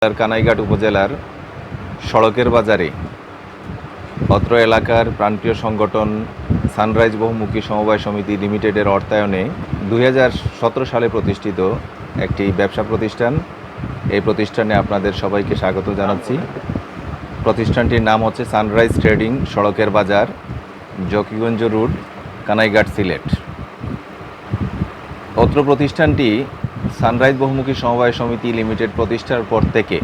কানাইঘাট উপজেলার সড়কের বাজারে অত্র এলাকার প্রান্তীয় সংগঠন সানরাইজ বহুমুখী সমবায় সমিতি লিমিটেডের অর্থায়নে 2017 সালে প্রতিষ্ঠিত একটি ব্যবসা প্রতিষ্ঠান। এই প্রতিষ্ঠানে আপনাদের সবাইকে স্বাগত জানাচ্ছি। প্রতিষ্ঠানটির নাম হচ্ছে সানরাইজ ট্রেডিং, সড়কের বাজার, জকিগঞ্জ রোড, কানাইঘাট, সিলেট। অত্র প্রতিষ্ঠানটি সানরাইজ বহুমুখী সমবায় সমিতি লিমিটেড প্রতিষ্ঠার পর থেকে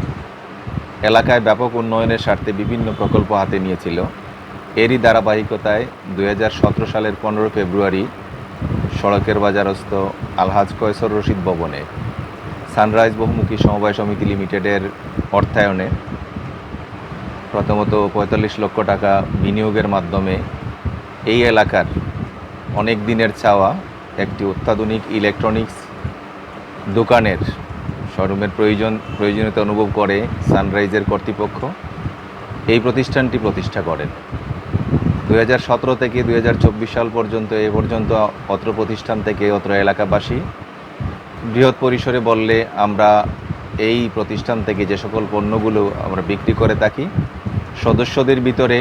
এলাকায় ব্যাপক উন্নয়নের স্বার্থে বিভিন্ন প্রকল্প হাতে নিয়েছিল। এরই ধারাবাহিকতায় 2017 সালের 15 ফেব্রুয়ারি সড়কের বাজারস্থ আলহাজ কয়সর রশিদ ভবনে সানরাইজ বহুমুখী সমবায় সমিতি লিমিটেডের অর্থায়নে প্রথমত 45 লক্ষ টাকা বিনিয়োগের মাধ্যমে এই এলাকার অনেক দিনের চাওয়া একটি অত্যাধুনিক ইলেকট্রনিক্স দোকানের শোরুমের প্রয়োজনীয়তা অনুভব করে সানরাইজের কর্তৃপক্ষ এই প্রতিষ্ঠানটি প্রতিষ্ঠা করেন। 2017 থেকে 2024 সাল পর্যন্ত অত্র প্রতিষ্ঠান থেকে অত্র এলাকাবাসী বৃহৎ পরিসরে বললে আমরা এই প্রতিষ্ঠান থেকে যে সকল পণ্যগুলো আমরা বিক্রি করে থাকি, সদস্যদের ভিতরে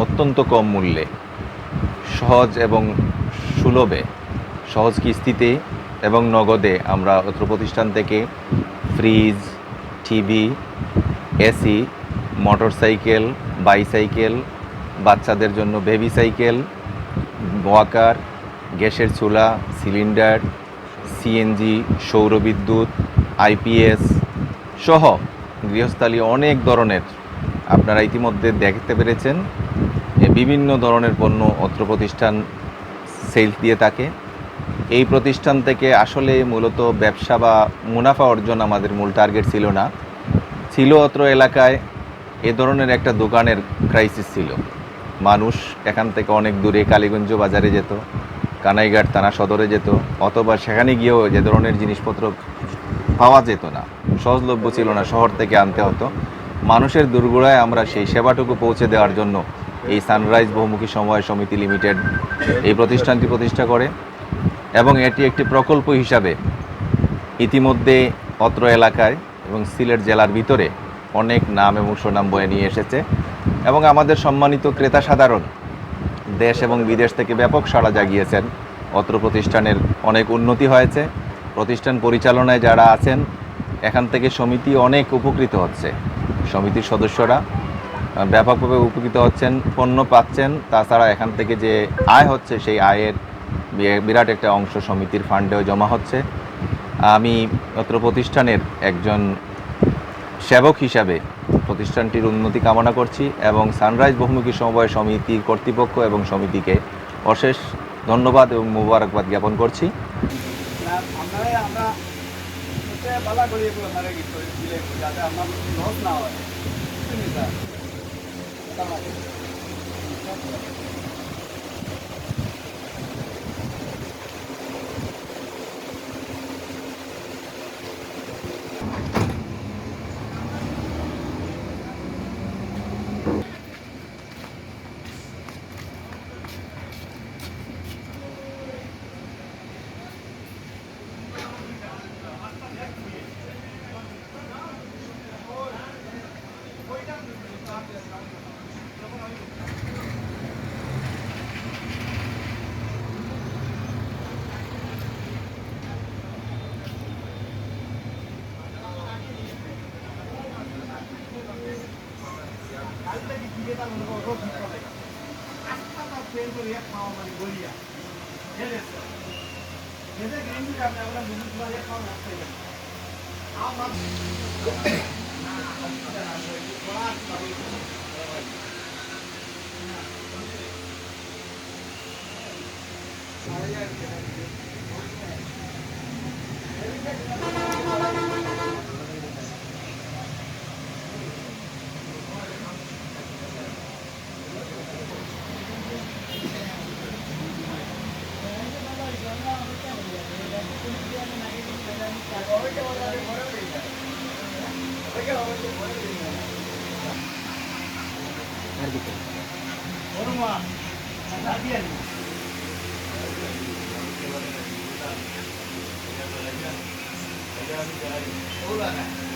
অত্যন্ত কম মূল্যে সহজ এবং সুলভে, সহজ কিস্তিতে এবং নগদে আমরা অত্র প্রতিষ্ঠান থেকে fridge, TV, AC, motorcycle, bicycle, বাচ্চাদের জন্য বেবি সাইকেল, ওয়াকার, গ্যাসের চুলা, সিলিন্ডার, সিএনজি, সৌরবিদ্যুৎ, আইপিএস সহ গৃহস্থালী অনেক ধরনের, আপনারা ইতিমধ্যে দেখতে পেরেছেন, বিভিন্ন ধরনের পণ্য অত্র প্রতিষ্ঠান সেলস দিয়ে থাকে। এই প্রতিষ্ঠান থেকে আসলে মূলত ব্যবসা বা মুনাফা অর্জন আমাদের মূল টার্গেট ছিল না। ছিল অত্র এলাকায় এ ধরনের একটা দোকানের ক্রাইসিস ছিল। মানুষ এখান থেকে অনেক দূরে কালীগঞ্জ বাজারে যেত, কানাইঘাট থানা সদরে যেত, অথবা সেখানে গিয়েও যে ধরনের জিনিসপত্র পাওয়া যেত না, সহজলভ্য ছিল না, শহর থেকে আনতে হতো। মানুষের দুর্গড়ায় আমরা সেই সেবাটুকু পৌঁছে দেওয়ার জন্য এই সানরাইজ বহুমুখী সমবায় সমিতি লিমিটেড এই প্রতিষ্ঠানটি প্রতিষ্ঠা করে এবং এটি একটি প্রকল্প হিসাবে ইতিমধ্যে অত্র এলাকায় এবং সিলেট জেলার ভিতরে অনেক নাম এবং সুনাম বয়ে নিয়ে এসেছে এবং আমাদের সম্মানিত ক্রেতা সাধারণ দেশ এবং বিদেশ থেকে ব্যাপক সাড়া জাগিয়েছেন। অত্র প্রতিষ্ঠানের অনেক উন্নতি হয়েছে। প্রতিষ্ঠান পরিচালনায় যারা আছেন এখান থেকে সমিতি অনেক উপকৃত হচ্ছে। সমিতির সদস্যরা ব্যাপকভাবে উপকৃত হচ্ছেন, পণ্য পাচ্ছেন, তাছাড়া এখান থেকে যে আয় হচ্ছে সেই আয়ের বিরাট একটা অংশ সমিতির ফান্ডেও জমা হচ্ছে। আমি অত্র প্রতিষ্ঠানের একজন সেবক হিসাবে প্রতিষ্ঠানটির উন্নতি কামনা করছি এবং সানরাইজ বহুমুখী সমবায় সমিতির কর্তৃপক্ষ এবং সমিতিকে অশেষ ধন্যবাদ এবং মোবারকবাদ জ্ঞাপন করছি। Hola.